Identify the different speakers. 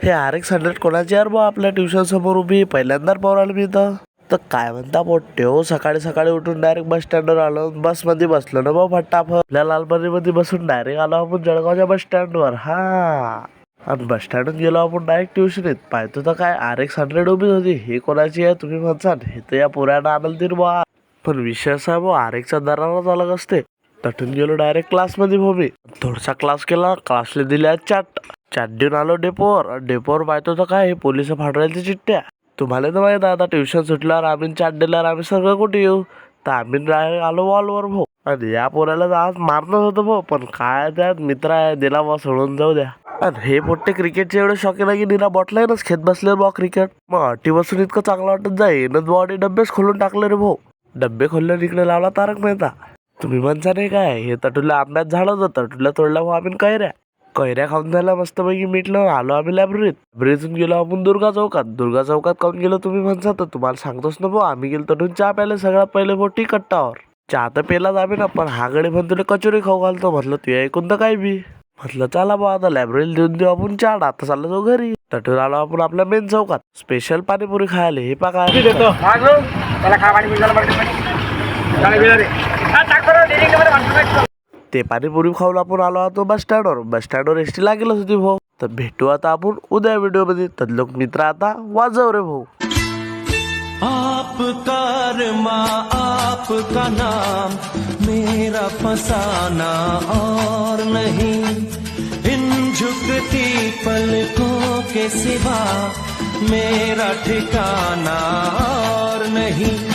Speaker 1: हे RX 100 कोणाची यार बा आपल्या ट्युशन समोर उभी पहिल्यांदा पोराला मी तर काय म्हणता पोट्टे हो, सकाळी सकाळी उठून डायरेक्ट बस स्टँडवर आलो, बस मध्ये बसलो ना भाऊ फटाफट. आपल्या लालपरीमध्ये बसून डायरेक्ट आलो आपण जळगावच्या बस स्टँडवर. हा, आणि बस स्टँडून गेलो आपण डायरेक्ट ट्युशनीत. पाहतो तर काय RX 100 उभी होती. हे कोणाची आहे तुम्ही म्हणसाल, हे तर या पोऱ्यानं आणलं ती बा. पण विषय असा भाऊ, RX दराराच अलग असते. तटून गेलो डायरेक्ट क्लासमध्ये भाऊ मी. थोडासा क्लास केला, क्लासला दिल्या चाट देऊन आलो डेपोवर पाहतो तर काय पोलिस फाडवायच्या चिठ्ठ्या. तुम्हाला तर माहित आता ट्युशन सुटल्यावर आम्ही चाट दिल्यावर आम्ही सगळं कुठे येऊ, तर आम्ही डायरेक्ट आलो वॉलवर भाऊ. आणि या पोराला आज मारणं होतं भाऊ, पण काय त्यात मित्र आहे दिला बा सोडून जाऊ द्या. आणि हे पोट्टे क्रिकेटचे एवढे शौकीन आहे की निरा बॉटलाईनच खेत बसले बा क्रिकेट. मग अटी बसून इतकं चांगलं वाटत जाई न बॉडी डब्बेच खोलून टाकले रे भाऊ. डब्बे खोलले इकडे लावला तारक मेहता. तुम्ही म्हणता नाही काय, हे तटुला आंब्यात झाड होतं, तटुला तोडला भाऊ आम्ही कैऱ्या खाऊन झाला मस्तपैकी मिटलं. आलो आम्ही लायब्ररीतून गेलो आपण दुर्गा चौकात काऊन गेलो तुम्ही म्हणता, तर तुम्हाला सांगतोच ना भाऊ. आम्ही गेलो तटून चहा प्यायला सगळ्यात पहिले भाऊ टी कट्टावर. चहा तर पेलाच आम्ही ना, पण हा गडे पण तुला कचोरी खाऊ घालतो. म्हटलं तू ऐकून तर काय बी. म्हटलं चला बा आता लायब्ररीला देऊन देऊ आपण चाट. आता चाललो जाऊ घरी. तटून आलो आपण आपल्या मेन चौकात स्पेशल पाणीपुरी खायला. हे पाका ते पाणीपुरी खाऊन आपण आलो होतो बस स्टँडवर एसटी लागेलच होती भाऊ. तर भेटू आता आपण उद्या व्हिडिओ मध्ये. तर लोक मित्र आता वाजव रे भाऊ.
Speaker 2: आपका आपका नाम मेरा फसाना और नहीं, इन झुकती पलकों के सिवा मेरा ठिकाना और नहीं.